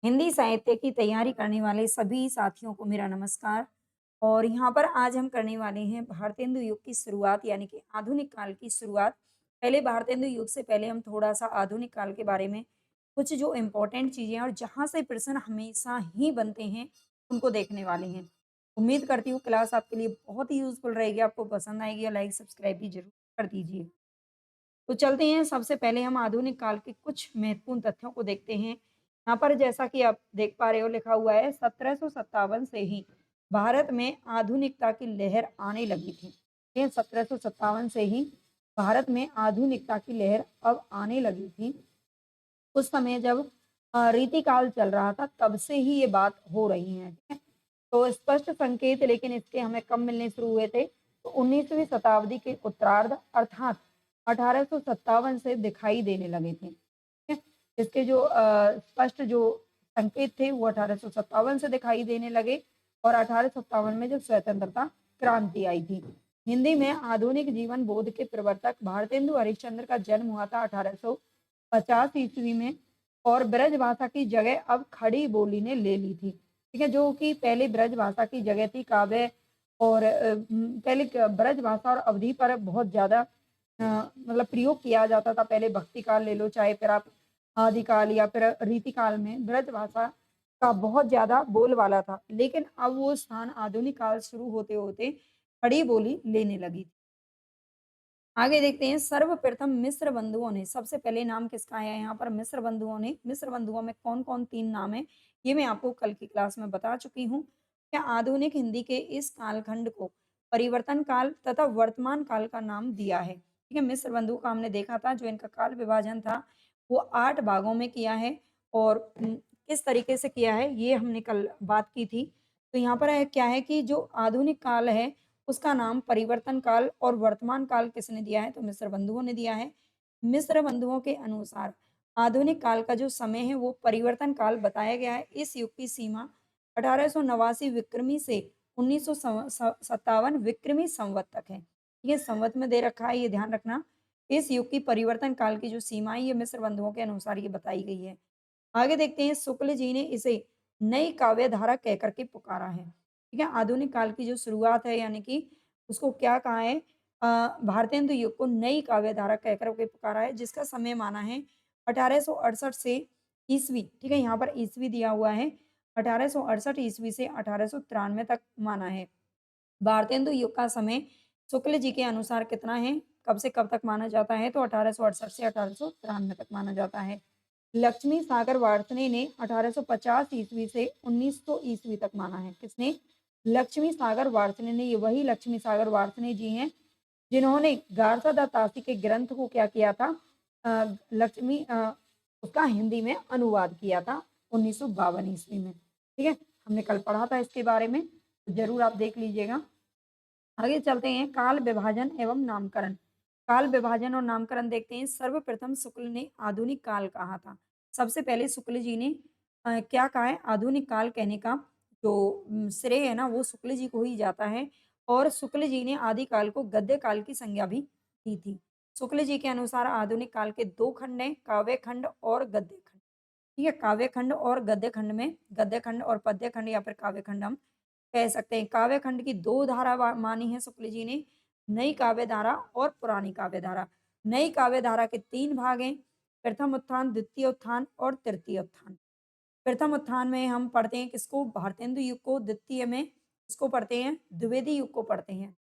हिंदी साहित्य की तैयारी करने वाले सभी साथियों को मेरा नमस्कार। और यहाँ पर आज हम करने वाले हैं भारतेंदु युग की शुरुआत यानी कि आधुनिक काल की शुरुआत। पहले भारतेंदु युग से पहले हम थोड़ा-सा आधुनिक काल के बारे में कुछ जो इम्पोर्टेंट चीज़ें हैं और जहाँ से प्रश्न हमेशा ही बनते हैं, उनको देखने वाले हैं। उम्मीद करती हूँ क्लास आपके लिए बहुत ही यूज़फुल रहेगी, आपको पसंद आएगी और लाइक सब्सक्राइब भी ज़रूर कर दीजिए। तो चलते हैं, सबसे पहले हम आधुनिक काल के कुछ महत्वपूर्ण तथ्यों को देखते हैं। यहाँ पर जैसा कि आप देख पा रहे हो लिखा हुआ है 1757 से ही भारत में आधुनिकता की लहर आने लगी थी। ये 1757 से ही भारत में आधुनिकता की लहर अब आने लगी थी। उस समय जब रीतिकाल चल रहा था तब से ही ये बात हो रही है, ठीक है? तो स्पष्ट संकेत लेकिन इसके हमें कब मिलने शुरू हुए थे? तो 19वीं शताब्दी के उत्तरार्ध अर्थात 1857 से दिखाई देने लगे थे, ठीक है? इसके जो स्पष्ट जो संकेत थे वो 1857 से दिखाई देने लगे और 1857 में जब स्वतंत्रता क्रांति आई थी। हिंदी में आधुनिक जीवन बोध के प्रवर्तक भारतेंदु हरिश्चंद्र का जन्म हुआ था 1850 ईस्वी में और ब्रज भाषा की जगह अब खड़ी बोली ने ले ली थी। ठीक है, जो कि पहले ब्रज भाषा की जगह थी काव्य और पहले ब्रज भाषा और अवधि पर बहुत ज़्यादा मतलब प्रयोग किया जाता था। पहले भक्ति काल ले लो, चाहे फिर आप आदिकाल या फिर रीतिकाल में ब्रज भाषा का बहुत ज़्यादा बोलबाला था। लेकिन अब वो स्थान आधुनिक काल शुरू होते-होते खड़ी बोली लेने लगी। आगे देखते हैं, सर्वप्रथम मिस्र बंधुओं ने सबसे पहले नाम किसका आया है यहाँ पर? मिस्र बंधुओं ने। मिस्र बंधुओं में कौन-कौन 3 नाम हैं, ये मैं आपको कल की क्लास में बता चुकी हूँ। क्या आधुनिक हिंदी के इस कालखंड को परिवर्तन काल तथा वर्तमान काल का नाम दिया है। ठीक है, मिस्र बंधुओं का हमने देखा था, जो इनका काल विभाजन था वो 8 भागों में किया है और किस तरीके से किया है ये हमने कल बात की थी। तो यहाँ पर है क्या है कि जो आधुनिक काल है उसका नाम परिवर्तन काल और वर्तमान काल किसने दिया है? तो मिस्र बंधुओं ने दिया है। मिस्र बंधुओं के अनुसार आधुनिक काल का जो समय है वो परिवर्तन काल बताया गया है। इस युग की सीमा 1889 विक्रमी से 1957 विक्रमी संवत तक है। ये संवत में दे रखा है, ये ध्यान रखना। इस युग की परिवर्तन काल की जो सीमा है ये मिस्र बंधुओं के अनुसार ये बताई गई है। आगे देखते हैं, शुक्ल जी ने इसे नई काव्य धारा कह कर के पुकारा है। ठीक है, आधुनिक काल की जो शुरुआत है यानी कि उसको क्या कहा है? भारतेंदु युग को नई काव्य धारा कहकर के पुकारा है, जिसका समय माना है 1868 से ईस्वी। ठीक है, यहाँ पर ईस्वी दिया हुआ है। 1868 ईस्वी से 1893 तक माना है। भारतेंदु युग का समय शुक्ल जी के अनुसार कितना है? कब से कब तक माना जाता है? तो 1868 से 1893 तक माना जाता है। लक्ष्मी सागर वार्ष्णेय ने 1850 ईस्वी से 1900 ईस्वी तक माना है। किसने? लक्ष्मी सागर वार्ष्णेय ने। ये वही लक्ष्मी सागर वार्ष्णेय जी हैं जिन्होंने गारसा द तासी के ग्रंथ को क्या किया था? लक्ष्मी उसका हिंदी में अनुवाद किया था 1952 ईस्वी में। ठीक है, हमने कल पढ़ा था इसके बारे में, तो जरूर आप देख लीजिएगा। आगे चलते हैं, काल विभाजन एवं नामकरण। काल विभाजन और नामकरण देखते हैं। सर्वप्रथम शुक्ल ने आधुनिक काल कहा था। सबसे पहले शुक्ल जी ने क्या कहा है? आधुनिक काल कहने का जो श्रेय है ना वो शुक्ल जी को ही जाता है और शुक्ल जी ने आदि काल को गद्य काल की संज्ञा भी दी थी। शुक्ल जी के अनुसार आधुनिक काल के 2 खंड हैं, काव्य खंड और गद्य खंड। ठीक है, काव्य खंड और गद्य खंड में गद्य खंड और पद्य खंड या फिर काव्य खंड हम कह सकते हैं। काव्य खंड की 2 धारा मानी है शुक्ल जी ने, नई काव्य धारा और पुरानी काव्य धारा। नई काव्य धारा के 3 भाग हैं, प्रथम उत्थान, द्वितीय उत्थान और तृतीय उत्थान। प्रथम उत्थान में हम पढ़ते हैं किसको? भारतेंदु युग को। द्वितीय में किसको पढ़ते हैं? द्विवेदी युग को पढ़ते हैं।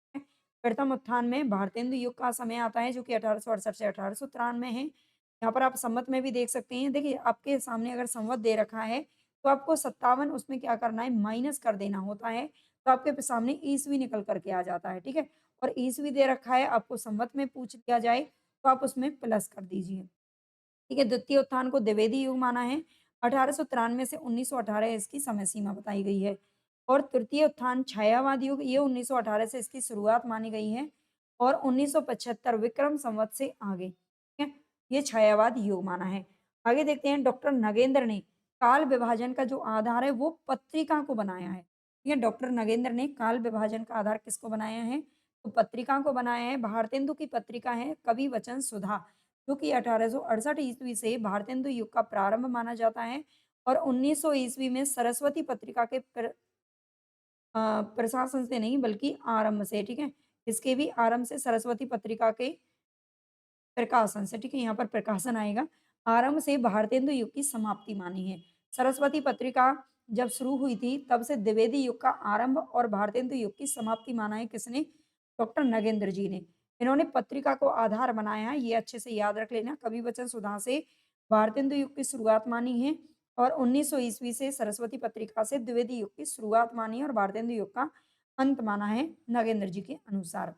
प्रथम उत्थान में भारतेंदु युग का समय आता है जो कि 1868 से 1893 है। यहाँ पर आप संवत में भी देख सकते हैं। देखिए, आपके सामने अगर संवत दे रखा है तो आपको 57 उसमें क्या करना है? माइनस कर देना होता है। तो आपके सामने ईसवी निकल कर के आ जाता है, ठीक है? और ईसवी दे रखा है, आपको संवत में पूछ लिया जाए तो आप उसमें प्लस कर दीजिए। ठीक है, द्वितीय उत्थान को द्विवेदी युग माना है। 1893 से 1918 इसकी समय सीमा बताई गई है। और तृतीय उत्थान छायावाद युग, ये 1918 से इसकी शुरुआत मानी गई है और 1975 विक्रम संवत से आगे, ठीक है? ये छायावाद युग माना है। आगे देखते हैं, डॉक्टर नगेंद्र ने काल विभाजन का जो आधार है वो पत्रिका को बनाया है। ठीक है, डॉक्टर नगेंद्र ने काल विभाजन का आधार किसको बनाया है? तो पत्रिका को बनाया है। भारतेंदु की पत्रिका है कवि वचन सुधा, जो कि 1868 ईस्वी से भारतेंदु युग का प्रारंभ माना जाता है और 1900 ईस्वी में सरस्वती पत्रिका के प्रशासन से नहीं बल्कि आरंभ से, ठीक है? इसके भी आरंभ से सरस्वती पत्रिका के प्रकाशन से, ठीक है? यहाँ पर प्रकाशन आएगा। आरंभ से भारतेंदु युग की समाप्ति मानी है। सरस्वती पत्रिका जब शुरू हुई थी तब से द्विवेदी युग का आरंभ और भारतेंदु युग की समाप्ति माना है किसने? डॉक्टर नगेंद्र जी ने। इन्होंने पत्रिका को आधार बनाया है, ये अच्छे से याद रख लेना। कवि वचन सुधा से भारतेंदु युग की शुरुआत मानी है और 1900 ईस्वी से सरस्वती पत्रिका से द्विवेदी युग की शुरुआत मानी है और भारतेंदु युग का अंत माना है नगेंद्र जी के अनुसार।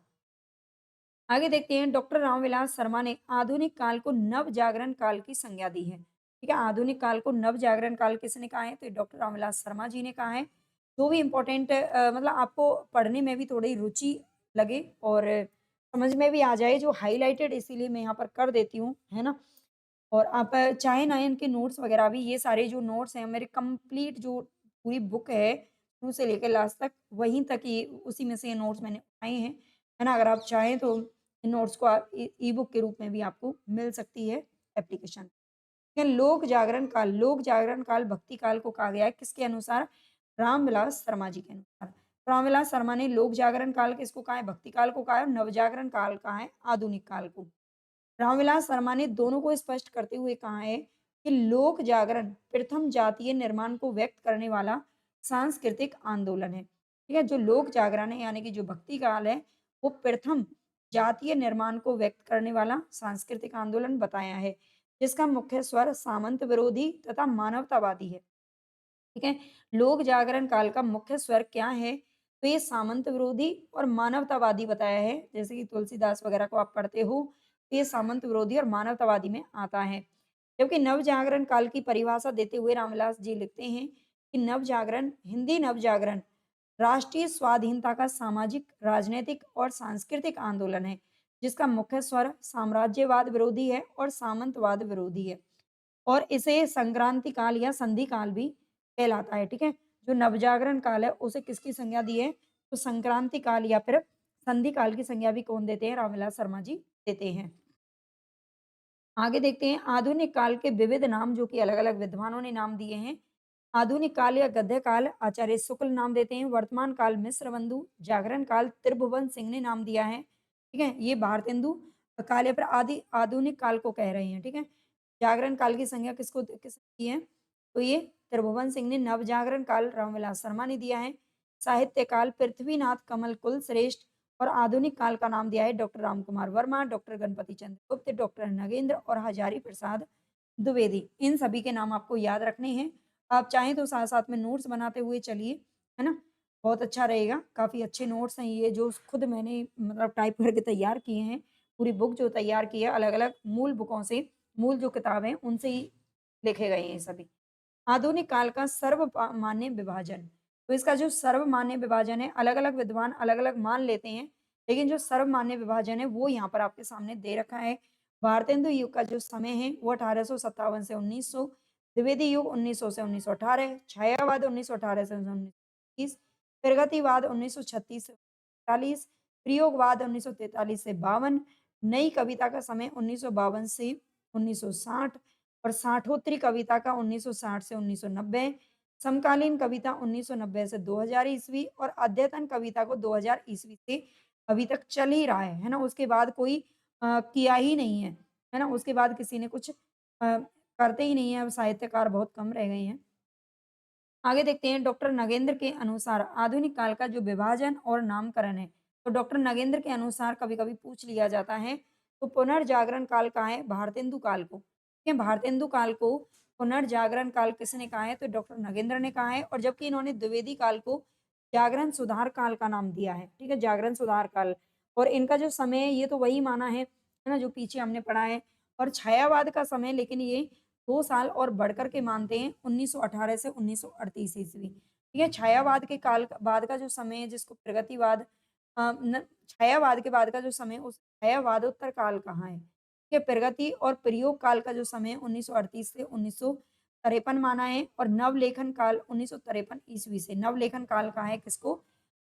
आगे देखते हैं डॉक्टर रामविलास शर्मा ने आधुनिक काल को नव जागरण काल की संज्ञा दी है। ठीक है, आधुनिक काल को नव जागरण काल किसने कहा है? तो ये डॉक्टर रामविलास शर्मा जी ने कहा है। जो भी इम्पोर्टेंट मतलब आपको पढ़ने में भी थोड़ी रुचि लगे और समझ में भी आ जाए, जो हाइलाइटेड इसीलिए मैं यहाँ पर कर देती हूँ, है ना? और आप चाहे ना इनके नोट्स वगैरह भी, ये सारे जो नोट्स हैं मेरे कंप्लीट जो पूरी बुक है, शुरू से लेकर लास्ट तक वहीं तक ये उसी में से ये नोट्स मैंने उठाए हैं, है ना? अगर आप चाहें तो इन नोट्स को आप ई बुक के रूप में भी आपको मिल सकती है एप्लीकेशन। या लोक जागरण काल भक्ति काल को कहा गया है किसके अनुसार? रामविलास शर्मा जी के अनुसार। रामविलास शर्मा ने लोक जागरण काल किसको कहा है? भक्ति काल को कहा है और नवजागरण काल कहा है आधुनिक काल को। रामविलास शर्मा ने दोनों को स्पष्ट करते हुए कहा है कि लोक जागरण प्रथम जातीय निर्माण को व्यक्त करने वाला सांस्कृतिक आंदोलन है। ठीक है, जो लोक जागरण है यानी कि जो भक्ति काल है वो प्रथम जातीय निर्माण को व्यक्त करने वाला सांस्कृतिक आंदोलन बताया है, जिसका मुख्य स्वर सामंत विरोधी तथा मानवतावादी है। ठीक है, लोक जागरण काल का मुख्य स्वर क्या है? तो ये सामंत विरोधी और मानवतावादी बताया है। जैसे कि तुलसीदास वगैरह को आप पढ़ते हो, तो ये सामंत विरोधी और मानवतावादी में आता है। जबकि नव जागरण काल की परिभाषा देते हुए रामविलास जी लिखते हैं कि नव जागरण, हिंदी नव जागरण राष्ट्रीय स्वाधीनता का सामाजिक, राजनैतिक और सांस्कृतिक आंदोलन है, जिसका मुख्य स्वर साम्राज्यवाद विरोधी है और सामंतवाद विरोधी है। और इसे संक्रांति काल या संधि काल भी कहलाता है, ठीक है? जो नवजागरण काल है, उसे किसकी संज्ञा दी है? तो संक्रांति काल या फिर संधि काल की संज्ञा भी कौन देते हैं? रामविलास शर्मा जी देते हैं। आगे देखते हैं आधुनिक काल के विविध नाम जो कि अलग-अलग विद्वानों ने नाम दिए हैं। आधुनिक काल या गद्य काल आचार्य शुक्ल नाम देते हैं, वर्तमान काल मिश्र बंधु, जागरण काल त्रिभुवन सिंह ने नाम दिया है, ठीक है? ये भारतेंदु काल या फिर आधुनिक काल को कह रहे हैं, ठीक है? जागरण काल की संज्ञा किसने की है? तो ये त्रिभुवन सिंह ने, नवजागरण काल रामविलास शर्मा ने दिया है, साहित्य काल पृथ्वीनाथ कमल कुल श्रेष्ठ और आधुनिक काल का नाम दिया है डॉक्टर रामकुमार वर्मा, डॉक्टर गणपति चंद्र गुप्त, डॉक्टर नगेंद्र और हजारी प्रसाद द्विवेदी। इन सभी के नाम आपको याद रखने हैं। आप चाहें तो साथ-साथ में नोट्स बनाते हुए चलिए, है ना? बहुत अच्छा रहेगा, काफ़ी अच्छे नोट्स हैं ये जो खुद मैंने मतलब टाइप करके तैयार किए हैं। पूरी बुक जो तैयार की है अलग-अलग मूल बुकों से, मूल जो किताब हैं उनसे ही लिखे गए हैं ये सभी। आधुनिक काल का सर्वमान्य विभाजन, तो इसका जो सर्वमान्य विभाजन है, अलग-अलग विद्वान अलग-अलग मान लेते हैं, लेकिन जो सर्वमान्य विभाजन है वो यहाँ पर आपके सामने दे रखा है। भारतेंदु युग का जो समय है वो 1857 से 1900, द्विवेदी युग 1900 से 1918, छायावाद 1918 से 1930, प्रगतिवाद 1936 से 1945, प्रयोगवाद 1943 से 52, नई कविता का समय 1952 से 1960 और साठोत्तरी कविता का 1960 से 1990, समकालीन कविता 1990 से 2000 ईस्वी और अद्यतन कविता को 2000 ईस्वी से अभी तक चल ही रहा है ना? उसके बाद कोई किया ही नहीं है ना? उसके बाद किसी ने कुछ करते ही नहीं है, अब साहित्यकार बहुत कम रह गए हैं। आगे देखते हैं डॉक्टर नगेंद्र के अनुसार आधुनिक काल का जो विभाजन और नामकरण है, तो डॉक्टर नगेंद्र के अनुसार कभी-कभी पूछ लिया जाता है, तो पुनर्जागरण काल कहा है भारतेंदु काल को। ठीक है, भारतेंदु काल को पुनर्जागरण काल किसने कहा है? तो डॉक्टर नगेंद्र ने कहा है और जबकि इन्होंने द्विवेदी काल को जागरण सुधार काल का नाम दिया है। ठीक है, जागरण सुधार काल और इनका जो समय है ये तो वही माना है ना? जो पीछे हमने पढ़ा है और छायावाद का समय लेकिन ये 2 साल और बढ़कर के मानते हैं 1918 से 1938 ईस्वी। ठीक है, छायावाद के काल बाद का जो समय है जिसको प्रगतिवाद न छायावाद के बाद का जो समय उस छायावादोत्तर काल कहाँ है? ठीक है, प्रगति और प्रयोग काल का जो समय 1938 से 1953 माना है और नवलेखन काल 1953 ईस्वी से नवलेखन काल कहाँ है किसको?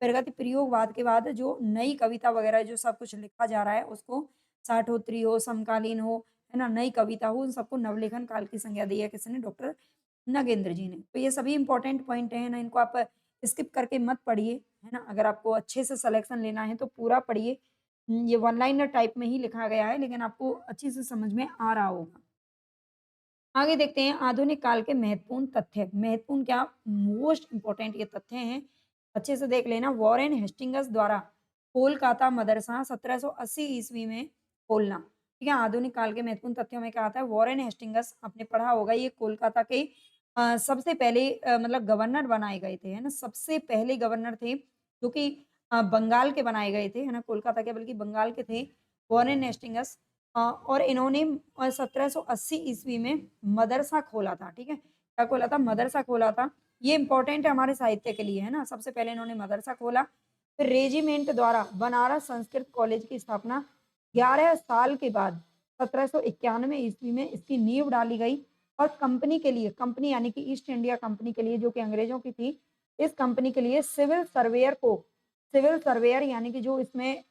प्रगति प्रयोगवाद के बाद जो नई कविता वगैरह जो सब कुछ लिखा जा रहा है उसको साठोत्तरी हो, समकालीन हो, है ना? नई कविता हो, उन सबको नवलेखन काल की संज्ञा दी है किसने? डॉक्टर नगेंद्र जी ने। तो ये सभी इम्पोर्टेंट पॉइंट हैं ना, इनको आप स्किप करके मत पढ़िए, है ना? अगर आपको अच्छे से सिलेक्शन लेना है तो पूरा पढ़िए। ये वन लाइनर टाइप में ही लिखा गया है, लेकिन आपको अच्छे से समझ में आ रहा होगा। आगे देखते हैं आधुनिक काल के महत्वपूर्ण तथ्य। महत्वपूर्ण क्या? मोस्ट इम्पोर्टेंट ये तथ्य हैं, अच्छे से देख लेना। वॉरेन हेस्टिंग्स द्वारा कोलकाता मदरसा 1780 ईस्वी में खोलना। ठीक है, आधुनिक काल के महत्वपूर्ण तथ्यों में क्या आता है? वॉरेन हेस्टिंग्स आपने पढ़ा होगा, ये कोलकाता के सबसे पहले मतलब गवर्नर बनाए गए थे, है ना? सबसे पहले गवर्नर थे जो कि बंगाल के बनाए गए थे, है ना? कोलकाता के बल्कि बंगाल के थे वॉरेन हेस्टिंग्स। और इन्होंने 1780 ईस्वी में मदरसा खोला था, ठीक है? क्या खोला था? मदरसा खोला था। ये इम्पोर्टेंट है हमारे साहित्य के लिए, है ना? सबसे पहले इन्होंने मदरसा खोला, फिर रेजिमेंट द्वारा बनारस संस्कृत कॉलेज की स्थापना 11 साल के बाद 1791 ईस्वी में इसकी नींव डाली गई और कंपनी के लिए, कंपनी यानी कि ईस्ट इंडिया कंपनी के लिए जो कि अंग्रेज़ों की थी, इस कंपनी के लिए सिविल सर्वेयर यानी कि जो इसमें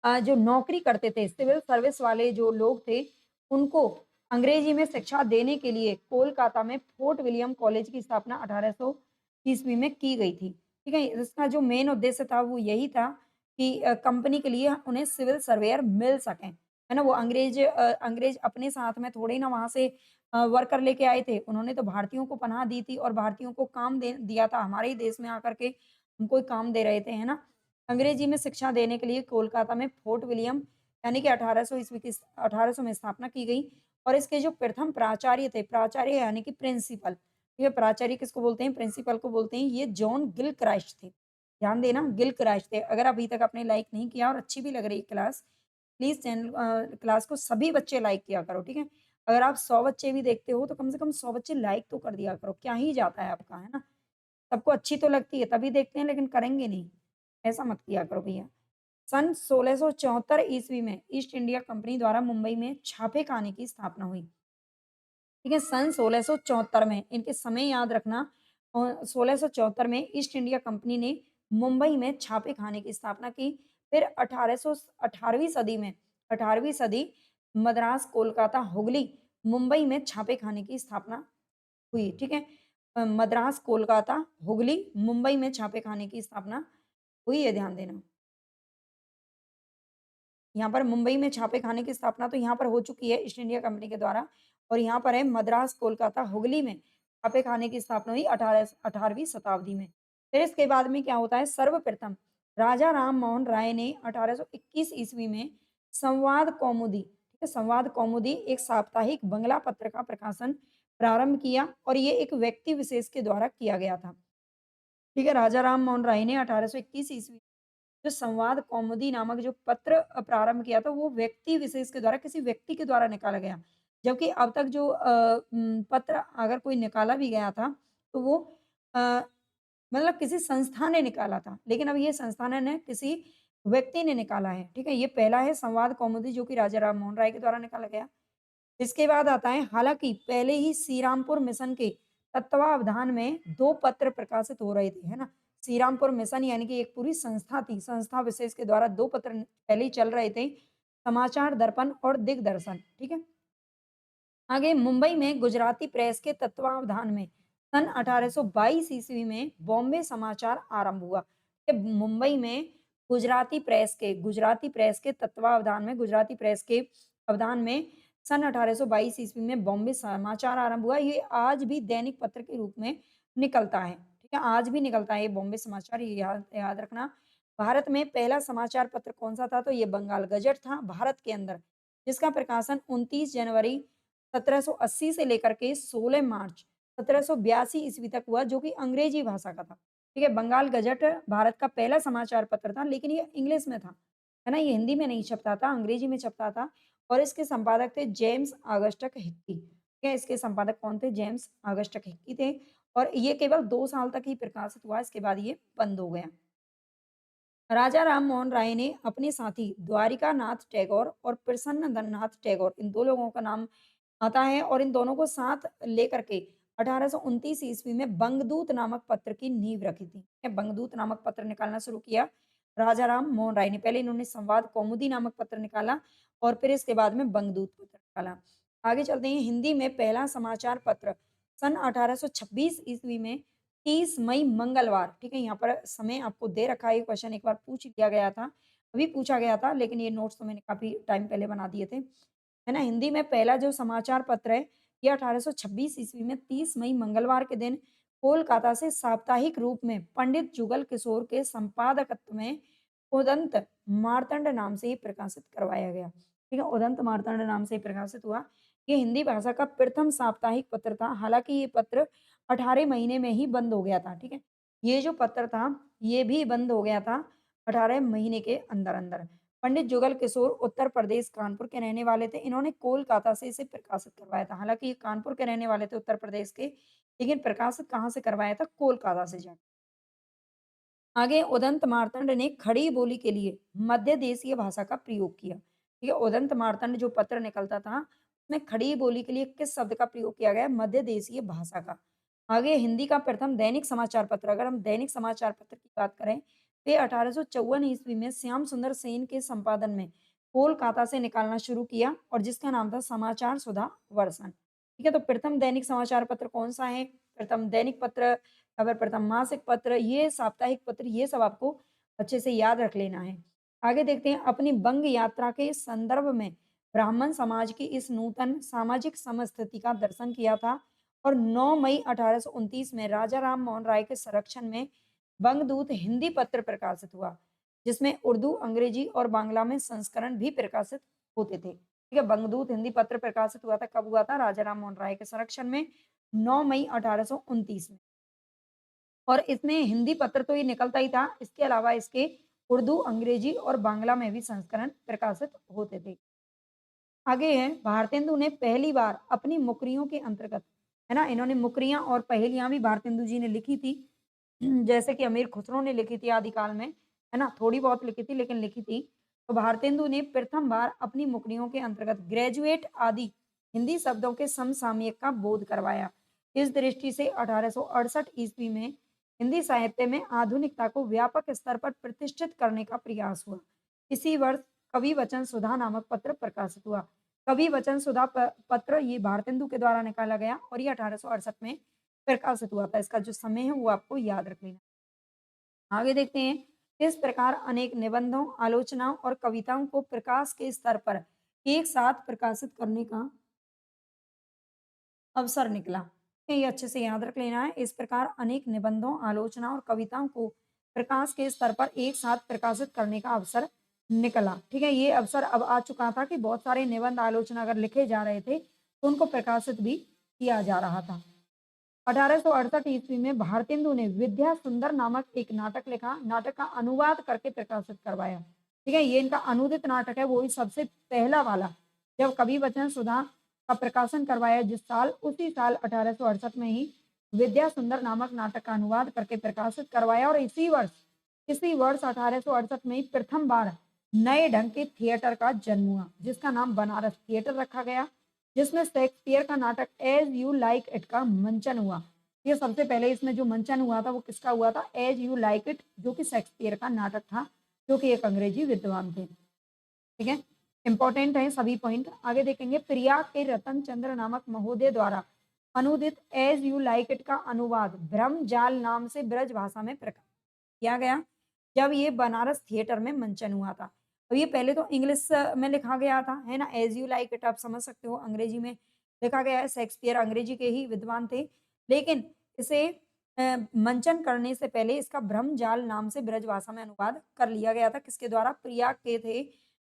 जो नौकरी करते थे, सिविल सर्विस वाले जो लोग थे, उनको अंग्रेजी में शिक्षा देने के लिए कोलकाता में फोर्ट विलियम कॉलेज की स्थापना 1800 ईस्वी में की गई थी। ठीक है? इसका जो मेन उद्देश्य था वो यही था कि कंपनी के लिए उन्हें सिविल सर्वेयर मिल सकें, है ना? वो अंग्रेज अपने साथ में थोड़े ना वहाँ से वर्कर लेके आए थे। उन्होंने तो भारतीयों को पनाह दी थी और भारतीयों को काम दे दिया था, हमारे ही देश में आकर के उनको ही काम दे रहे थे, है ना? अंग्रेजी में शिक्षा देने के लिए कोलकाता में फोर्ट विलियम यानी कि 1800 ईस्वी की 1800 में स्थापना की गई और इसके जो प्रथम प्राचार्य थे, प्राचार्य यानी कि प्रिंसिपल, ठीक है? प्राचार्य किसको बोलते हैं? प्रिंसिपल को बोलते हैं। ये जॉन गिलक्राइस्ट थे। ध्यान देना, गिलक्राइस्ट थे। अगर अभी तक आपने लाइक नहीं किया और अच्छी भी लग रही है क्लास, प्लीज़ क्लास को सभी बच्चे लाइक किया करो, ठीक है? अगर आप 100 बच्चे भी देखते हो तो कम से कम 100 बच्चे लाइक तो कर दिया करो, क्या ही जाता है आपका, है ना? सबको अच्छी तो लगती है तभी देखते हैं लेकिन करेंगे नहीं, ऐसा मत किया करो भैया। सन 1674 ईस्वी में ईस्ट इंडिया कंपनी द्वारा मुंबई में छापेखाने की स्थापना हुई। ठीक है, सन 1674 में इनके समय याद रखना। 1674 में ईस्ट इंडिया कंपनी ने मुंबई में छापेखाने की स्थापना की। फिर 18वीं सदी में 18वीं सदी मद्रास, कोलकाता, हुगली, मुंबई में छापेखाने की स्थापना हुई। ठीक है, मद्रास, कोलकाता, हुगली, मुंबई में छापेखाने की स्थापना हुई है, ध्यान देना। यहाँ पर मुंबई में छापेखाने की स्थापना तो यहाँ पर हो चुकी है ईस्ट इंडिया कंपनी के द्वारा और यहाँ पर है मद्रास, कोलकाता, हुगली में छापेखाने की स्थापना हुई 18वीं शताब्दी में। फिर इसके बाद में क्या होता है? सर्वप्रथम राजा राम मोहन राय ने 1821 ईस्वी में संवाद कौमुदी, ठीक है? संवाद कौमुदी एक साप्ताहिक बंगला पत्र का प्रकाशन प्रारंभ किया और ये एक व्यक्ति विशेष के द्वारा किया गया था। ठीक है, राजा राम मोहन राय ने 1821 ईस्वी जो संवाद कौमुदी नामक जो पत्र प्रारंभ किया था, वो व्यक्ति विशेष के द्वारा, किसी व्यक्ति के द्वारा निकाला गया। जबकि अब तक जो पत्र अगर कोई निकाला भी गया था, तो वो अ, मतलब किसी संस्था ने निकाला था। लेकिन अब ये संस्था ने किसी व्यक्ति ने निकाला है, ठीक है? ये पहला है संवाद कौमुदी जो कि राजा राम मोहन राय के द्वारा निकाला गया। इसके बाद आता है, हालाँकि पहले ही श्री रामपुर मिशन के तत्वावधान में 2 पत्र प्रकाशित हो रहे थे, है ना? श्री रामपुर मिशन यानी कि एक पूरी संस्था थी, संस्था विशेष के द्वारा 2 पत्र पहले ही चल रहे थे, समाचार दर्पण और दिग्दर्शन, ठीक है? आगे मुंबई में गुजराती प्रेस के तत्वावधान में सन 1822 ईस्वी में बॉम्बे समाचार आरंभ हुआ। कि मुंबई में गुजराती प्रेस के तत्वावधान में, गुजराती प्रेस के अवधान में सन 1822 ईस्वी में बॉम्बे समाचार आरंभ हुआ। ये आज भी दैनिक पत्र के रूप में निकलता है, ठीक है? आज भी निकलता है ये बॉम्बे समाचार, ये याद याद रखना। भारत में पहला समाचार पत्र कौन सा था? तो ये बंगाल गज़ट था भारत के अंदर, जिसका प्रकाशन 29 जनवरी 1780 से लेकर के 16 मार्च 1782 ईस्वी तक हुआ, जो कि अंग्रेजी भाषा का था। ठीक है, बंगाल गज़ट भारत का पहला समाचार पत्र था, लेकिन ये इंग्लिश में था, है ना? ये हिंदी में नहीं छपता था, अंग्रेजी में छपता था और इसके संपादक थे जेम्स ऑगस्टक हिक्की। ठीक है, इसके संपादक कौन थे? जेम्स ऑगस्टक हिक्की थे और ये केवल 2 साल तक ही प्रकाशित हुआ, इसके बाद ये बंद हो गया। राजा राम मोहन राय ने अपने साथी द्वारिका नाथ टैगोर और प्रसन्न नाथ टैगोर, इन 2 लोगों का नाम आता है और इन दोनों को साथ लेकर के 1829 ईस्वी में बंगदूत नामक पत्र की नींव रखी थी। बंगदूत नामक पत्र निकालना शुरू किया राजा राम मोहन राय ने। पहले इन्होंने संवाद कौमुदी नामक पत्र निकाला और फिर इसके बाद में बंगदूत पत्र निकाला। आगे चलते हैं, हिंदी में पहला समाचार पत्र सन 1826 ईस्वी में 30 मई मंगलवार, ठीक है? यहाँ पर समय आपको दे रखा है, ये क्वेश्चन एक बार पूछ लिया गया था, अभी पूछा गया था लेकिन ये नोट्स तो मैंने काफ़ी टाइम पहले बना दिए थे, है ना? हिंदी में पहला जो समाचार पत्र है, ये 1826 ईस्वी में 30 मई मंगलवार के दिन कोलकाता से साप्ताहिक रूप में पंडित जुगल किशोर के संपादकत्व में उदंत मार्तंड नाम से ही प्रकाशित करवाया गया। ठीक है, उदंत मार्तंड नाम से ही प्रकाशित हुआ। ये हिंदी भाषा का प्रथम साप्ताहिक पत्र था। हालाँकि ये पत्र 18 महीने में ही बंद हो गया था, ठीक है? ये जो पत्र था, ये भी बंद हो गया था 18 महीने के अंदर-अंदर। पंडित जुगल किशोर उत्तर प्रदेश कानपुर के रहने वाले थे। इन्होंने कोलकाता से इसे प्रकाशित करवाया था। हालाँकि ये कानपुर के रहने वाले थे उत्तर प्रदेश के, लेकिन प्रकाशित कहाँ से करवाया था? कोलकाता से जाकर। आगे उदंत मार्तंड ने खड़ी बोली के लिए मध्य देशीय भाषा का प्रयोग किया। ठीक है, उदंत मार्तंड जो पत्र निकलता था, उसमें खड़ी बोली के लिए किस शब्द का प्रयोग किया गया? मध्य देशीय भाषा का। आगे हिंदी का प्रथम दैनिक समाचार पत्र, अगर हम दैनिक समाचार पत्र की बात करें, तो ये 1854 ईस्वी में श्याम सुंदर सेन के संपादन में कोलकाता से निकालना शुरू किया और जिसका नाम था समाचार सुधा वर्षन। ठीक है, तो प्रथम दैनिक समाचार पत्र कौन-सा है? प्रथम दैनिक पत्र, खबर प्रथम मासिक पत्र, ये साप्ताहिक पत्र, ये सब आपको अच्छे से याद रख लेना है। आगे देखते हैं, अपनी बंग यात्रा के संदर्भ में ब्राह्मण समाज की इस नूतन सामाजिक समस्थिति का दर्शन किया था और 9 मई 1829 में राजा राम मोहन राय के संरक्षण में बंगदूत हिंदी पत्र प्रकाशित हुआ, जिसमें उर्दू, अंग्रेजी और बांग्ला में संस्करण भी प्रकाशित होते थे। ठीक है, बंगदूत हिंदी पत्र प्रकाशित हुआ था, कब हुआ था? राजा राम मोहन राय के संरक्षण में 9 मई 1829 में। और इसमें हिंदी पत्र तो ये निकलता ही था, इसके अलावा इसके उर्दू, अंग्रेजी और बांग्ला में भी संस्करण प्रकाशित होते थे। आगे है, भारतेंदु ने पहली बार अपनी मुकरियों के अंतर्गत, है ना? इन्होंने मुकरियाँ और पहेलियाँ भी भारतेंदु जी ने लिखी थी। जैसे कि अमीर खुसरो ने लिखी थी आदिकाल में, है ना? थोड़ी बहुत लिखी थी लेकिन लिखी थी। तो भारतेंदु ने प्रथम बार अपनी मुकरियों के अंतर्गत ग्रेजुएट आदि हिंदी शब्दों के समसामयिक का बोध करवाया। इस दृष्टि से 1868 ईस्वी में हिंदी साहित्य में आधुनिकता को व्यापक स्तर पर प्रतिष्ठित करने का प्रयास हुआ। इसी वर्ष कवि वचन सुधा नामक पत्र प्रकाशित हुआ। कवि वचन सुधा पत्र ये भारतेंदु के द्वारा निकाला गया और ये 1868 में प्रकाशित हुआ था। इसका जो समय है वो आपको याद रख लेना। आगे देखते हैं, इस प्रकार अनेक निबंधों, आलोचनाओं और कविताओं को प्रकाश के स्तर पर एक साथ प्रकाशित करने का अवसर निकला। ये अच्छे से याद रख लेना है। इस प्रकार अनेक निबंधों, आलोचना और कविताओं को प्रकाश के स्तर पर एक साथ प्रकाशित करने का अवसर निकला। ठीक है, ये अवसर अब आ चुका था कि बहुत सारे निबंध, आलोचना अगर लिखे जा रहे थे, तो उनको प्रकाशित भी किया जा रहा था। 1868 ईस्वी में भारतेंदु ने विद्या सुंदर नामक एक नाटक लिखा, नाटक का अनुवाद करके प्रकाशित करवाया। ठीक है, ये इनका अनूदित नाटक है, वो ही सबसे पहला वाला। जब कवि वचन सुधा का प्रकाशन करवाया जिस साल, उसी साल 1868 में ही विद्या सुंदर नामक नाटक का अनुवाद करके प्रकाशित करवाया और इसी वर्ष 1868 में ही प्रथम बार नए ढंग के थिएटर का जन्म हुआ, जिसका नाम बनारस थिएटर रखा गया, जिसमें शेक्सपियर का नाटक एज यू लाइक इट का मंचन हुआ। ये सबसे पहले इसमें जो मंचन हुआ था वो किसका हुआ था? एज यू लाइक इट, जो कि शेक्सपियर का नाटक था, जो कि एक अंग्रेजी विद्वान थे। ठीक है, इंपॉर्टेंट है सभी पॉइंट। आगे देखेंगे, प्रिया के रतन चंद्र नामक महोदय द्वारा अनुदित एज यू लाइक इट का अनुवाद ब्रह्म जाल नाम से ब्रज भाषा में प्रकाशित किया गया, जब ये बनारस थिएटर में मंचन हुआ था। अब ये पहले तो इंग्लिश में लिखा गया था, है ना? एज यू लाइक इट आप समझ सकते हो, अंग्रेजी में लिखा गया है, शेक्सपियर अंग्रेजी के ही विद्वान थे, लेकिन इसे मंचन करने से पहले इसका ब्रह्मजाल नाम से ब्रजभाषा में अनुवाद कर लिया गया था। किसके द्वारा? प्रिया के थे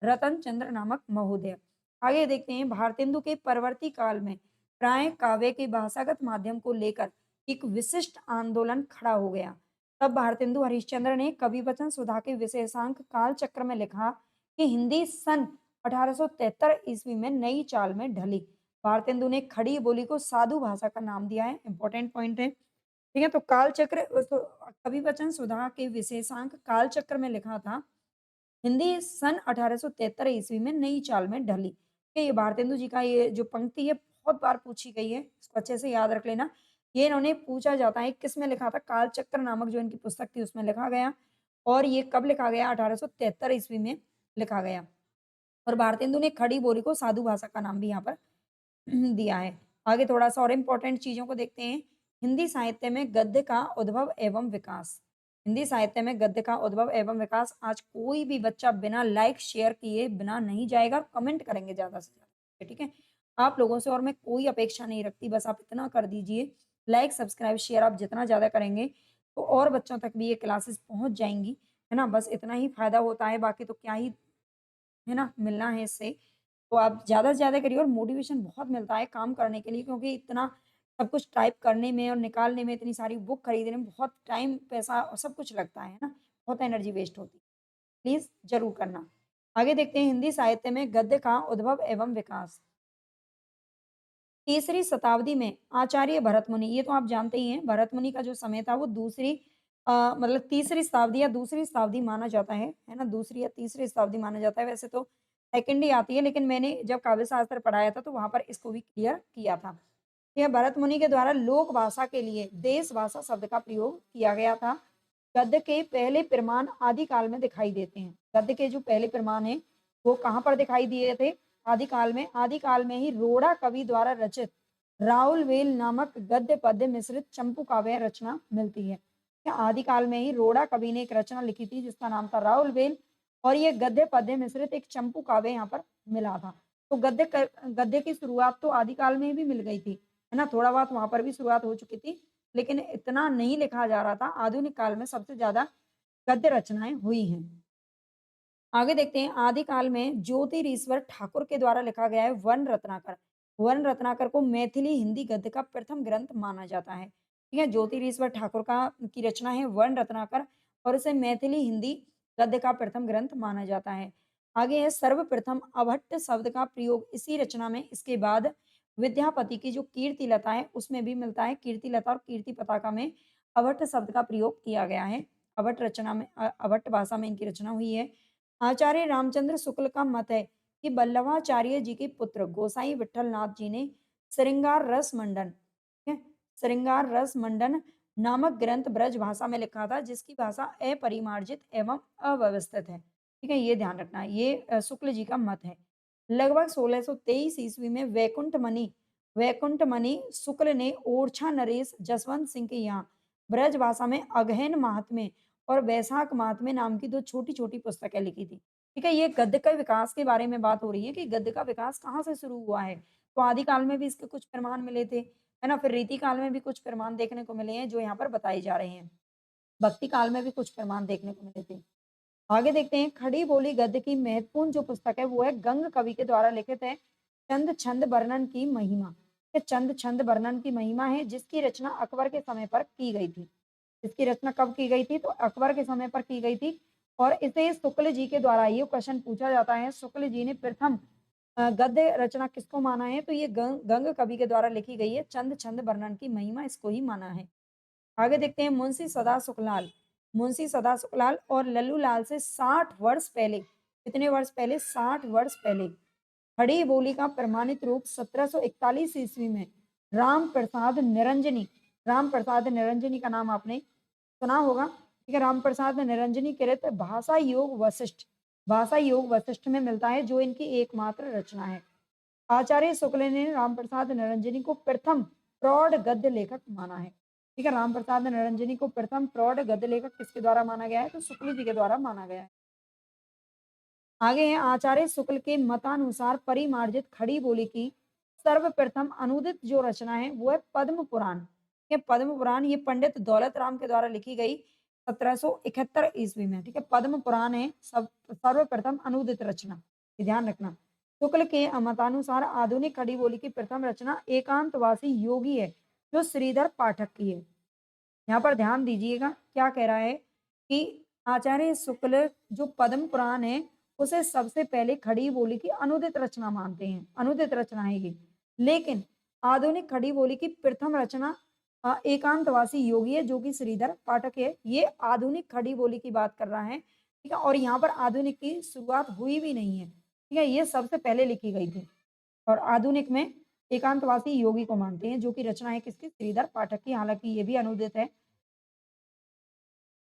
रतन चंद्र नामक महोदय। आगे देखते हैं, भारतेंदु के परवर्ती काल में प्राय काव्य के भाषागत माध्यम को लेकर एक विशिष्ट आंदोलन खड़ा हो गया। तब भारतेंदु हरिश्चंद्र ने कवि वचन सुधा के विशेषांक कालचक्र में लिखा कि हिंदी सन 1873 ईस्वी में नई चाल में ढली। भारतेंदु ने खड़ी बोली को साधु भाषा का नाम दिया है, इंपॉर्टेंट पॉइंट है। ठीक है, तो कालचक्र कवि वचन सुधा के विशेषांक कालचक्र में लिखा था, हिंदी सन 1873 ईस्वी में नई चाल में ढली। ये भारतेंदु जी का ये जो पंक्ति है बहुत बार पूछी गई है, इसको अच्छे से याद रख लेना। ये इन्होंने पूछा जाता है किसमें लिखा था? कालचक्र नामक जो इनकी पुस्तक थी उसमें लिखा गया और ये कब लिखा गया? 1873 ईस्वी में लिखा गया। और भारतेंदु ने खड़ी बोली को साधु भाषा का नाम भी यहाँ पर दिया है। आगे थोड़ा-सा और इम्पोर्टेंट चीज़ों को देखते हैं। हिंदी साहित्य में गद्य का उद्भव एवं विकास। हिंदी साहित्य में गद्य का उद्भव एवं विकास आज कोई भी बच्चा बिना लाइक, शेयर किए बिना नहीं जाएगा, कमेंट करेंगे ज़्यादा से ज़्यादा, ठीक है? आप लोगों से और मैं कोई अपेक्षा नहीं रखती, बस आप इतना कर दीजिए, लाइक, सब्सक्राइब, शेयर आप जितना ज़्यादा करेंगे, तो और बच्चों तक भी ये क्लासेस पहुँच जाएँगी, है ना? बस इतना ही फ़ायदा होता है, बाकी तो क्या ही, है ना, मिलना है इससे। तो आप ज़्यादा से ज़्यादा करिए और मोटिवेशन बहुत मिलता है काम करने के लिए क्योंकि इतना सब कुछ टाइप करने में और निकालने में, इतनी सारी बुक खरीदने में बहुत टाइम, पैसा और सब कुछ लगता है ना? बहुत एनर्जी वेस्ट होती है। प्लीज़ ज़रूर करना। आगे देखते हैं हिंदी साहित्य में गद्य का उद्भव एवं विकास। तीसरी शताब्दी में आचार्य भरत मुनि, ये तो आप जानते ही हैं, भरत मुनि का जो समय था वो दूसरी मतलब तीसरी शताब्दी या दूसरी शताब्दी माना जाता है ना? दूसरी या तीसरी शताब्दी माना जाता है, वैसे तो सेकंड ही आती है, लेकिन मैंने जब काव्य शास्त्र पढ़ाया था तो वहाँ पर इसको भी क्लियर किया था। यह भरत मुनि के द्वारा लोक भाषा के लिए देश भाषा शब्द का प्रयोग किया गया था। गद्य के पहले प्रमाण आदिकाल में दिखाई देते हैं। गद्य के जो पहले प्रमाण हैं, वो कहाँ पर दिखाई दिए थे? आदिकाल में ही रोड़ा कवि द्वारा रचित राउलवेल नामक गद्य पद्य मिश्रित चंपू काव्य रचना मिलती है। क्या आदिकाल में ही रोड़ा कवि ने एक रचना लिखी थी जिसका नाम था राउलवेल, और ये गद्य पद्य मिश्रित एक चंपू काव्य यहाँ पर मिला था। तो गद्य की शुरुआत तो आदिकाल में भी मिल गई थी, है ना? थोड़ा बहुत वहाँ पर भी शुरुआत हो चुकी थी, लेकिन इतना नहीं लिखा जा रहा था। आधुनिक काल में सबसे ज़्यादा गद्य रचनाएँ हुई हैं। आगे देखते हैं आदिकाल में ज्योतिरीश्वर ठाकुर के द्वारा लिखा गया है वन रत्नाकर। वन रत्नाकर को मैथिली हिंदी गद्य का प्रथम ग्रंथ माना जाता है। ठीक है, ज्योतिरीश्वर ठाकुर का की रचना है वन रत्नाकर और इसे मैथिली हिंदी गद्य का प्रथम ग्रंथ माना जाता है। आगे है सर्वप्रथम अभट्ट शब्द का प्रयोग इसी रचना में, इसके बाद विद्यापति की जो कीर्ति लता है उसमें भी मिलता है। कीर्ति लता और कीर्ति पताका में अभट्ट शब्द का प्रयोग किया गया है। अभट्ट रचना में अभट्ट भाषा में इनकी रचना हुई है। आचार्य रामचंद्र शुक्ल का मत है कि बल्लभाचार्य जी के पुत्र गोसाई विठल नाथ जी ने श्रृंगार रस मंडन, ठीक है, श्रृंगार रस मंडन नामक ग्रंथ ब्रज भाषा में लिखा था जिसकी भाषा अपरिमार्जित एवं अव्यवस्थित है। ठीक है, ये ध्यान रखना है, ये शुक्ल जी का मत है। लगभग 1623 ईस्वी में वैकुंठ मणि शुक्ल ने ओरछा नरेश जसवंत सिंह के यहाँ ब्रज भाषा में अगहन महात्म्य और वैशाख महात्म्य नाम की 2 छोटी-छोटी पुस्तकें लिखी थी। ठीक है, ये गद्य के विकास के बारे में बात हो रही है कि गद्य का विकास कहाँ से शुरू हुआ है। तो आदिकाल में भी इसके कुछ प्रमाण मिले थे, है ना? फिर रीति काल में भी कुछ प्रमाण देखने को मिले हैं जो यहाँ पर बताए जा रहे हैं। भक्ति काल में भी कुछ प्रमाण देखने को मिले थे। आगे देखते हैं खड़ी बोली गद्य की महत्वपूर्ण जो पुस्तक है वो है गंग कवि के द्वारा लिखित है चंद छंद वर्णन की महिमा। ये चंद छंद वर्णन की महिमा है जिसकी रचना अकबर के समय पर की गई थी। इसकी रचना कब की गई थी? तो अकबर के समय पर की गई थी और इसे शुक्ल जी के द्वारा, ये क्वेश्चन पूछा जाता है, शुक्ल जी ने प्रथम गद्य रचना किसको माना है? तो ये गंग कवि के द्वारा लिखी गई है चंद छंद वर्णन की महिमा, इसको ही माना है। आगे देखते हैं मुंशी सदा सुखलाल और लल्लू लाल से 60 वर्ष पहले, कितने वर्ष पहले? 60 वर्ष पहले खड़ी बोली का प्रमाणित रूप 1741 ईस्वी में राम प्रसाद निरंजनी का नाम आपने सुना होगा, ठीक है? राम प्रसाद निरंजनी कृत भाषा योग वशिष्ठ में मिलता है जो इनकी एकमात्र रचना है। आचार्य शुक्ल ने रामप्रसाद निरंजनी को प्रथम प्रौढ़ गद्य लेखक माना है। ठीक है, रामप्रसाद निरंजनी को प्रथम प्रौढ़ गद्य लेखक किसके द्वारा माना गया है? तो शुक्ल जी के द्वारा माना गया है। आगे है आचार्य शुक्ल के मतानुसार परिमार्जित खड़ी बोली की सर्वप्रथम अनुदित जो रचना है वो है पद्म पुराण। ठीक है, पद्म पुराण ये पंडित दौलत राम के द्वारा लिखी गई 1771 ईस्वी में। ठीक है, पद्म पुराण है सब सर्वप्रथम अनुदित रचना, ये ध्यान रखना। शुक्ल के मतानुसार आधुनिक खड़ी बोली की प्रथम रचना एकांतवासी योगी है जो श्रीधर पाठक की है। यहाँ पर ध्यान दीजिएगा क्या कह रहा है कि आचार्य शुक्ल जो पद्म पुराण है उसे सबसे पहले खड़ी बोली की अनुदित रचना मानते हैं, अनुदित रचना है ये। लेकिन आधुनिक खड़ी बोली की प्रथम रचना एकांतवासी योगी है जो कि श्रीधर पाठक है। ये आधुनिक खड़ी बोली की बात कर रहा है, ठीक है, और यहाँ पर आधुनिक की शुरुआत हुई भी नहीं है, ठीक है, ये सबसे पहले लिखी गई थी। और आधुनिक में एकांतवासी योगी को मानते हैं जो कि रचना है किसकी? श्रीधर पाठक की, हालांकि ये भी अनुदित है।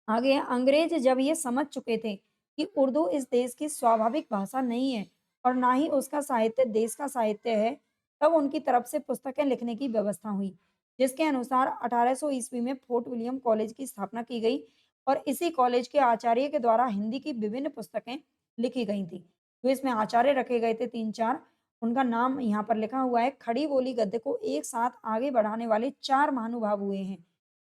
आगे अंग्रेज जब ये समझ चुके थे कि उर्दू इस देश की स्वाभाविक भाषा नहीं है और ना ही उसका साहित्य देश का साहित्य है, तब उनकी तरफ से पुस्तकें लिखने की व्यवस्था हुई, जिसके अनुसार 1800 ईस्वी में फोर्ट विलियम कॉलेज की स्थापना की गई और इसी कॉलेज के आचार्य के द्वारा हिंदी की विभिन्न पुस्तकें लिखी गई थी। जो इसमें आचार्य रखे गए थे 3-4, उनका नाम यहाँ पर लिखा हुआ है। खड़ी बोली गद्य को एक साथ आगे बढ़ाने वाले 4 महानुभाव हुए हैं।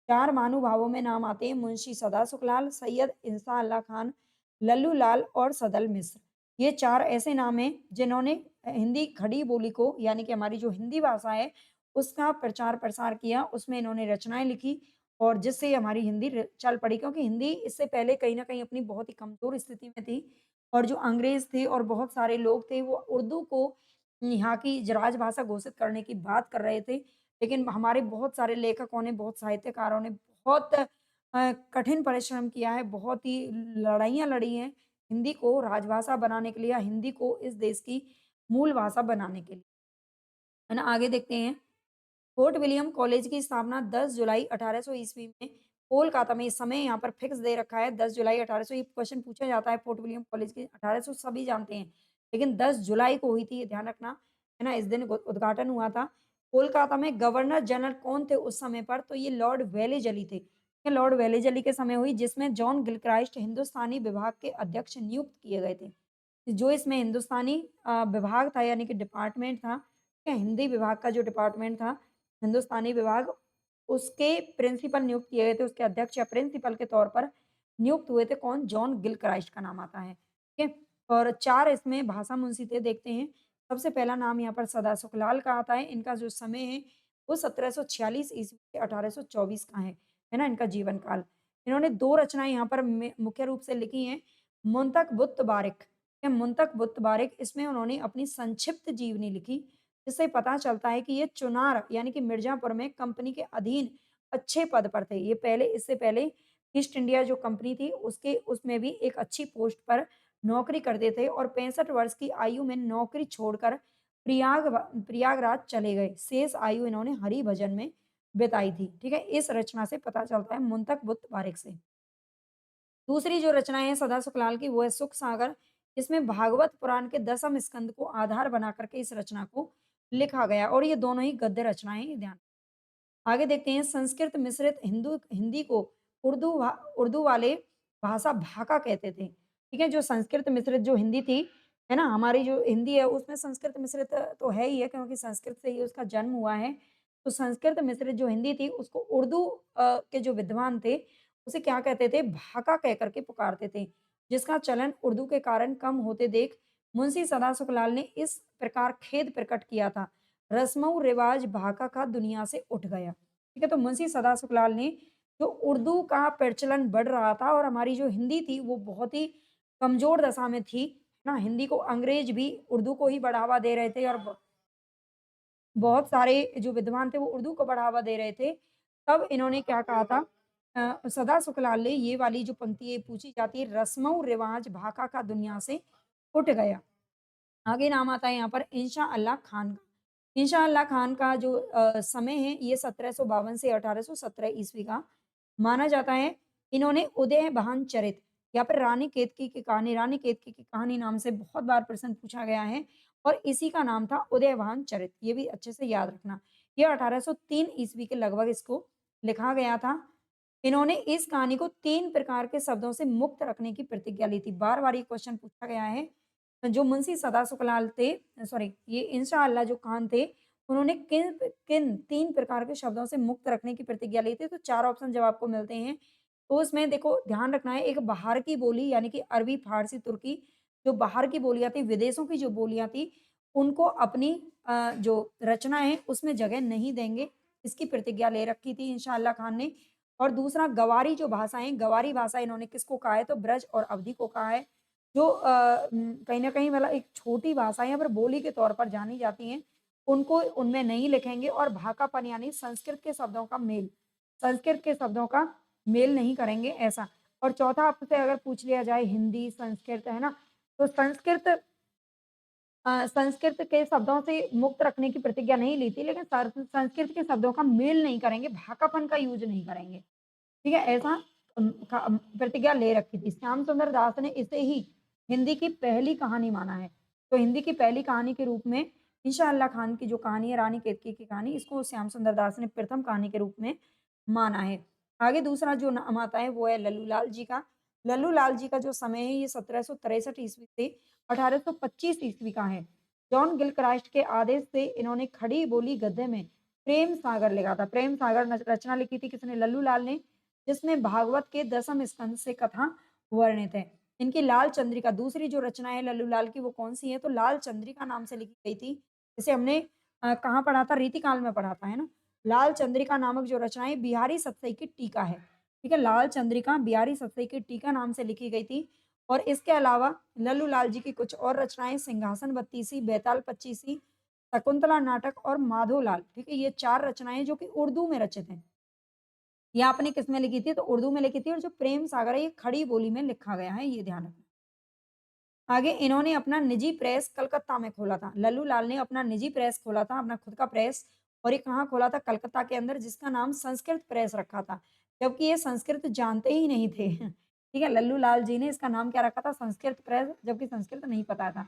4 महानुभावों में नाम आते हैं मुंशी सदा सुखलाल, सैयद इंसा अल्लाह खान, लल्लू लाल और सदल मिश्र। ये 4 ऐसे नाम हैं जिन्होंने हिंदी खड़ी बोली को यानी कि हमारी जो हिंदी भाषा है, उसका प्रचार-प्रसार किया, उसमें इन्होंने रचनाएँ लिखी और जिससे हमारी हिंदी चल पड़ी क्योंकि हिंदी इससे पहले कहीं न कहीं अपनी बहुत ही कमज़ोर स्थिति में थी और जो अंग्रेज़ थे और बहुत सारे लोग थे वो उर्दू को यहाँ की राजभाषा घोषित करने की बात कर रहे थे। लेकिन हमारे बहुत सारे लेखकों ने, बहुत साहित्यकारों ने बहुत कठिन परिश्रम किया है, बहुत ही लड़ाइयाँ लड़ी हैं हिंदी को राजभाषा बनाने के लिए या हिंदी को इस देश की मूल भाषा बनाने के लिए। है ना? आगे देखते हैं। फोर्ट विलियम कॉलेज की स्थापना 10 जुलाई 1800 ईस्वी में कोलकाता में, इस समय यहाँ पर फिक्स दे रखा है 10 जुलाई 1800, ये क्वेश्चन पूछा जाता है फोर्ट विलियम कॉलेज की 1800 सभी जानते हैं, लेकिन 10 जुलाई को हुई थी ये ध्यान रखना, है ना? इस दिन उद्घाटन हुआ था। कोलकाता में गवर्नर जनरल कौन थे उस समय पर? तो ये लॉर्ड वेलेज़ली थे। ये लॉर्ड वेलेज़ली के समय हुई जिसमें जॉन गिलक्राइस्ट हिंदुस्तानी विभाग के अध्यक्ष नियुक्त किए गए थे। जो इसमें हिंदुस्तानी विभाग था यानी कि डिपार्टमेंट था, ठीक है? हिंदी विभाग का जो डिपार्टमेंट था, हिंदुस्तानी विभाग, उसके प्रिंसिपल नियुक्त किए गए थे, उसके अध्यक्ष या प्रिंसिपल के तौर पर नियुक्त हुए थे कौन? जॉन गिलक्राइस्ट का नाम आता है, ठीक है? और 4 इसमें भाषा मुंशी थे, देखते हैं। सबसे पहला नाम यहाँ पर सदा सुखलाल का आता है, इनका जो समय है, वो 1746 ईस्वी से 1824 का है ना? इनका जीवन काल। इन्होंने 2 रचनाएँ यहाँ पर मुख्य रूप से लिखी हैं, मुंतक बुत्त बारिक या मुंतक बुत्त बारिक, इसमें उन्होंने अपनी संक्षिप्त जीवनी लिखी, जिससे पता चलता है कि ये चुनार यानी कि मिर्ज़ापुर में कंपनी के अधीन अच्छे पद पर थे। ये पहले इससे पहले ईस्ट इंडिया जो कंपनी थी उसके उसमें भी एक अच्छी पोस्ट पर नौकरी करते थे और 65 वर्ष की आयु में नौकरी छोड़कर प्रयागराज चले गए। शेष आयु इन्होंने हरिभजन में बिताई थी, ठीक है? इस रचना से पता चलता है मुंतक बुत्त बारिक से। दूसरी जो रचनाएँ हैं सदा सुखलाल की वो है सुख सागर। इसमें भागवत पुराण के दसम स्कंद को आधार बना कर के इस रचना को लिखा गया और ये दोनों ही गद्य रचनाएँ हैं, ध्यान। आगे देखते हैं संस्कृत मिश्रित हिंदी को उर्दू वाले भाषा भाका कहते थे। ठीक है? जो संस्कृत मिश्रित जो हिंदी थी, है ना? हमारी जो हिंदी है उसमें संस्कृत मिश्रित तो है ही है क्योंकि संस्कृत से ही उसका जन्म हुआ है। तो संस्कृत मिश्रित जो हिंदी थी उसको उर्दू के जो विद्वान थे उसे क्या कहते थे? भाका कह कर के पुकारते थे। जिसका चलन उर्दू के कारण कम होते देख मुंशी सदा सुखलाल ने इस प्रकार खेद प्रकट किया था। रस्मों-रिवाज भाका का दुनिया से उठ गया। ठीक है? तो मुंशी सदा सुखलाल ने जो उर्दू का प्रचलन बढ़ रहा था और हमारी जो हिंदी थी वो बहुत ही कमज़ोर दशा में थी, है ना? हिंदी को अंग्रेज भी उर्दू को ही बढ़ावा दे रहे थे और बहुत सारे जो विद्वान थे वो उर्दू को बढ़ावा दे रहे थे। तब इन्होंने क्या कहा था सदा सुखलाल ने ये वाली जो पंक्ति पूछी जाती है रस्मों-रिवाज भाका का दुनिया से उठ गया। आगे नाम आता है यहाँ पर इंशा अल्लाह खान का। इंशा अल्लाह खान का जो समय है ये 1752 से 1817 ईस्वी का माना जाता है। इन्होंने उदयभान चरित या फिर रानी केतकी की कहानी, रानी केतकी की कहानी नाम से बहुत बार प्रश्न पूछा गया है और इसी का नाम था उदयभान चरित, ये भी अच्छे से याद रखना। ये 1803 ईस्वी के लगभग इसको लिखा गया था। इन्होंने इस कहानी को 3 प्रकार के शब्दों से मुक्त रखने की प्रतिज्ञा ली थी। बार-बार ये क्वेश्चन पूछा गया है। जो मुंशी सदा सुखलाल थे सॉरी ये इंशा अल्लाह जो खान थे, उन्होंने किन किन 3 प्रकार के शब्दों से मुक्त रखने की प्रतिज्ञा ली थी, तो 4 ऑप्शन जब आपको मिलते हैं, तो उसमें देखो ध्यान रखना है, एक बाहर की बोली यानी कि अरबी, फारसी, तुर्की, जो बाहर की बोलियाँ थी, विदेशों की जो बोलियाँ थी, उनको अपनी जो रचना है, उसमें जगह नहीं देंगे, इसकी प्रतिज्ञा ले रखी थी इंशा अल्लाह खान ने। और दूसरा गँवारी जो भाषा है, गँवारी भाषा इन्होंने किसको कहा है, तो ब्रज और अवधी को कहा है। जो कहीं न कहीं मतलब एक छोटी भाषा है पर बोली के तौर पर जानी जाती हैं, उनको उनमें नहीं लिखेंगे और भाकापन यानी संस्कृत के शब्दों का मेल, संस्कृत के शब्दों का मेल नहीं करेंगे ऐसा। और चौथा आपसे अगर पूछ लिया जाए हिंदी, संस्कृत, है ना? तो संस्कृत के शब्दों से मुक्त रखने की प्रतिज्ञा नहीं ली थी, लेकिन संस्कृत के शब्दों का मेल नहीं करेंगे, भाकापन का यूज़ नहीं करेंगे। ठीक है? ऐसा प्रतिज्ञा ले रखी थी। श्याम सुंदर दास ने इसे ही हिंदी की पहली कहानी माना है। तो हिंदी की पहली कहानी के रूप में इंशाअल्लाह खान की जो कहानी है रानी केतकी की कहानी, इसको श्याम सुंदर दास ने प्रथम कहानी के रूप में माना है। आगे दूसरा जो नाम आता है वो है लल्लू लाल जी का। लल्लू लाल जी का जो समय है ये 1763 ईस्वी से 1825 ईस्वी का है। जॉन गिलक्रास्ट के आदेश से इन्होंने खड़ी बोली गद्य में प्रेम सागर लिखा था। प्रेम सागर रचना लिखी थी किसने? लल्लू लाल ने, जिसमें भागवत के 10वें स्कंद से कथा वर्णित है। इनकी लाल चंद्रिका दूसरी जो रचना है लल्लू लाल की वो कौन सी है? तो लाल चंद्रिका नाम से लिखी गई थी। जैसे हमने कहाँ पढ़ा था? रीतिकाल में पढ़ा था, है ना? लाल चंद्रिका नामक जो रचना है बिहारी सतसई की टीका है। ठीक है? लाल चंद्रिका बिहारी सतसई की टीका नाम से लिखी गई थी और इसके अलावा लल्लू लाल जी की कुछ और रचनाएँ सिंहासन बत्तीसी, बेताल पच्चीसी, शकुंतला नाटक और माधोलाल, ठीक है? ये 4 रचनाएँ जो कि उर्दू में रचित हैं। ये आपने किसमें लिखी थी? तो उर्दू में लिखी थी और जो प्रेम सागर है ये खड़ी बोली में लिखा गया है, ये ध्यान रखना। आगे इन्होंने अपना निजी प्रेस कलकत्ता में खोला था। लल्लू लाल ने अपना निजी प्रेस खोला था, अपना खुद का प्रेस और ये कहाँ खोला था? कलकत्ता के अंदर जिसका नाम संस्कृत प्रेस रखा था। जबकि ये संस्कृत जानते ही नहीं थे। ठीक है? लल्लू लाल जी ने इसका नाम क्या रखा था? संस्कृत प्रेस जबकि संस्कृत नहीं पता था।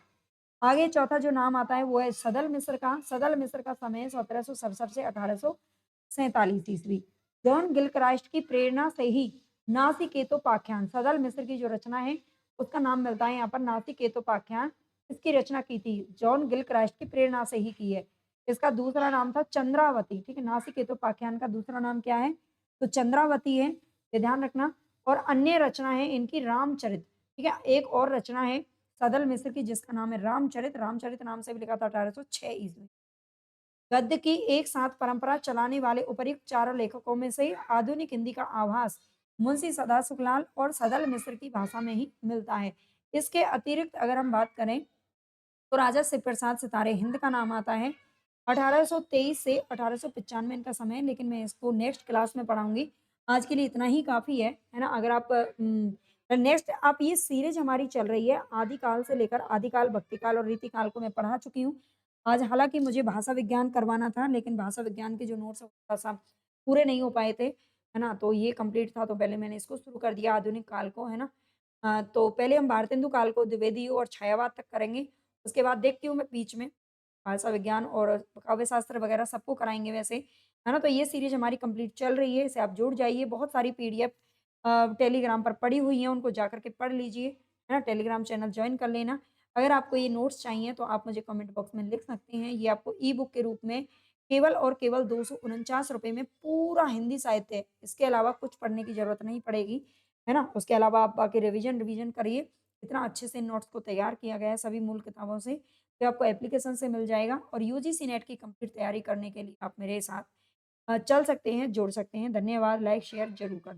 आगे चौथा जो नाम आता है वो है सदल मिस्र का। सदल मिस्र का समय 1767 से 1847 ईस्वी। जॉन गिलक्रास्ट की प्रेरणा से ही नासिकेतोपाख्यान सदल मिस्र की जो रचना है उसका नाम मिलता है यहाँ पर नासिकेतोपाख्यान। इसकी रचना की थी जॉन गिलक्रास्ट की प्रेरणा से ही की है। इसका दूसरा नाम था चंद्रावती। ठीक है? नासिकेतोपाख्यान का दूसरा नाम क्या है? तो चंद्रावती है, ये ध्यान रखना। और अन्य रचना है इनकी रामचरित। ठीक है? एक और रचना है सदल मिस्र की जिसका नाम है रामचरित। रामचरित नाम से भी लिखा था 1806 ईस्वी। गद्य की एक साथ परंपरा चलाने वाले उपर्युक्त चारों लेखकों में से आधुनिक हिंदी का आभास मुंशी सदाशिवलाल और सदल मिस्र की भाषा में ही मिलता है। इसके अतिरिक्त अगर हम बात करें तो राजा शिवप्रसाद सितारे हिंद का नाम आता है। 1823 से 1895 इनका समय है, लेकिन मैं इसको नेक्स्ट क्लास में पढ़ाऊँगी। आज के लिए इतना ही काफ़ी है ना? अगर आप नेक्स्ट आप ये सीरीज़ हमारी चल रही है आदिकाल से लेकर आदिकाल, भक्तिकाल और रीतिकाल को मैं पढ़ा चुकी हूँ। आज हालाँकि मुझे भाषा विज्ञान करवाना था, लेकिन भाषा विज्ञान के जो नोट्स हैं, वो थोड़ा-सा पूरे नहीं हो पाए थे, है ना? तो ये कंप्लीट था, तो पहले मैंने इसको शुरू कर दिया आधुनिक काल को, है ना? तो पहले हम भारतेंदु काल को द्विवेदी और छायावाद तक करेंगे। उसके बाद देखती हूँ मैं बीच में भाषा विज्ञान और काव्य शास्त्र वगैरह सबको कराएँगे वैसे, है ना? तो ये सीरीज़ हमारी कंप्लीट चल रही है, इसे आप जुड़ जाइए। बहुत सारी पीडीएफ टेलीग्राम पर पड़ी हुई हैं, उनको जाकर के पढ़ लीजिए, है ना? टेलीग्राम चैनल जॉइन कर लेना। अगर आपको ये नोट्स चाहिए तो आप मुझे कमेंट बॉक्स में लिख सकते हैं। ये आपको ई-बुक के रूप में केवल और केवल ₹249 में पूरा हिंदी साहित्य है। इसके अलावा कुछ पढ़ने की ज़रूरत नहीं पड़ेगी, है ना? उसके अलावा आप बाकी रिवीजन करिए। इतना अच्छे से नोट्स को तैयार किया गया है सभी मूल किताबों से, जो आपको एप्लीकेशन से मिल जाएगा और यूजीसी नेट की कंप्लीट तैयारी करने के लिए आप मेरे साथ चल सकते हैं, जुड़ सकते हैं। धन्यवाद, लाइक, शेयर ज़रूर कर